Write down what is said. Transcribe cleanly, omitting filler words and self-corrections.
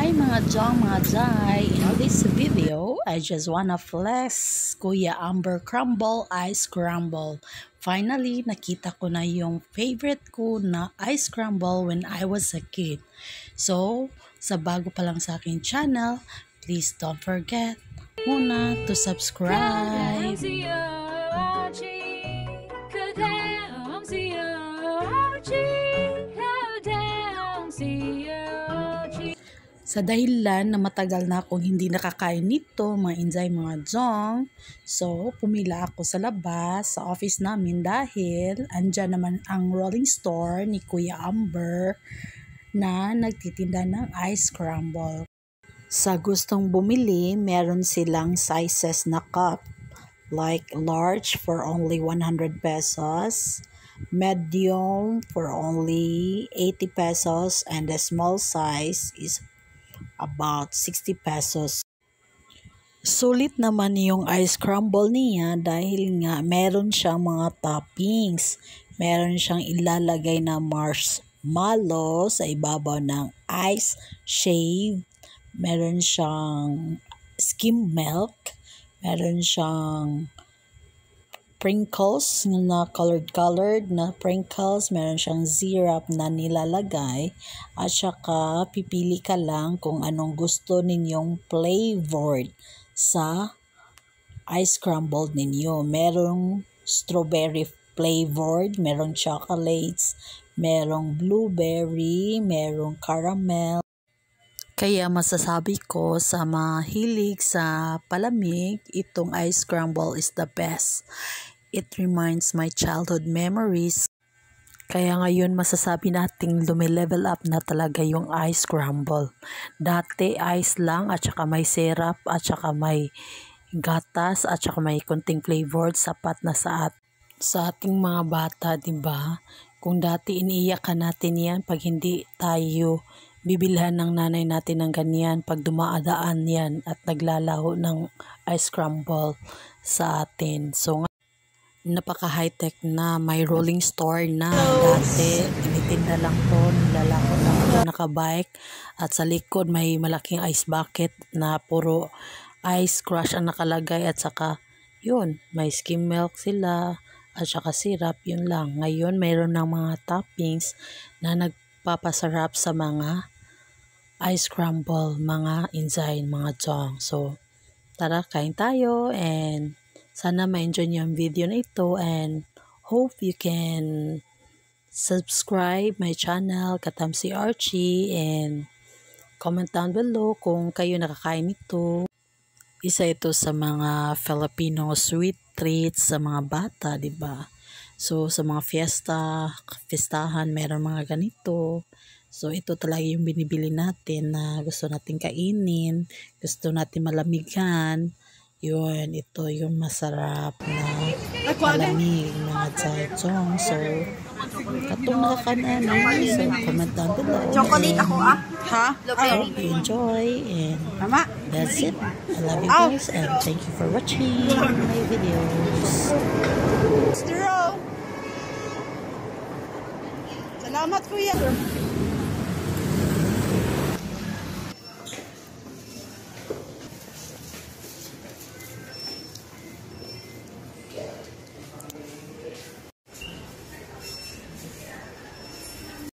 Hi mga Jong, mga Jai. In this video, I just wanna flex Kuya Amber Crumble Ice Crumble. Finally, nakita ko na yung favorite ko na ice crumble when I was a kid. So, sa bago pa lang sa aking channel, please don't forget muna to subscribe. Sa dahilan na matagal na akong hindi nakakain nito, mga inzay, mga Jong, so pumila ako sa labas, sa office namin dahil andyan naman ang rolling store ni Kuya Amber na nagtitinda ng ice crumble. Sa gustong bumili, meron silang sizes na cup, like large for only 100 pesos, medium for only 80 pesos, and the small size is about 60 pesos. Sulit naman yung ice crumble niya dahil nga meron siyang mga toppings. Meron siyang ilalagay na marshmallow sa ibabaw ng ice shave. Meron siyang skim milk. Meron siyang sprinkles na colored na sprinkles, meron siyang syrup na nilalagay, at saka pipili ka lang kung anong gusto ninyong flavored sa ice crumble ninyo. Merong strawberry flavored, merong chocolates, merong blueberry, merong caramel. Kaya masasabi ko sa mahilig sa palamig, itong ice crumble is the best. It reminds my childhood memories. Kaya ngayon masasabi nating lumilevel up na talaga yung ice crumble. Dati ice lang at saka may syrup at saka may gatas at saka may konting flavored, sapat na sa ating mga bata, diba? Kung dati iniiyakan natin yan pag hindi tayo bibilhan ng nanay natin ng ganyan pag dumaadaan yan at naglalaho ng ice crumble sa atin. So napaka high-tech na, may rolling store na. Dati tinitinda lang to, nilalako lang to nakabike, at sa likod may malaking ice bucket na puro ice crush ang nakalagay, at saka yun, may skim milk sila at saka syrup, yun lang. Ngayon mayroon ng mga toppings na nagpapasarap sa mga ice crumble, mga inzay, mga Jong. So tara, kain tayo, and sana ma-enjoy niyo ang video na ito, and hope you can subscribe my channel, Katamsi Archie, and comment down below kung kayo nakakain ito. Isa ito sa mga Filipino sweet treats sa mga bata, diba? So sa mga fiestahan, meron mga ganito. So ito talaga yung binibili natin na gusto natin kainin, gusto natin malamigan. Yun, ito yung masarap na malamig mga Jong. So, katong nakakanan, so comment down below. Chocolate ako ha? I hope you enjoy, and that's it. I love you guys, and thank you for watching my videos. Salamat kuya.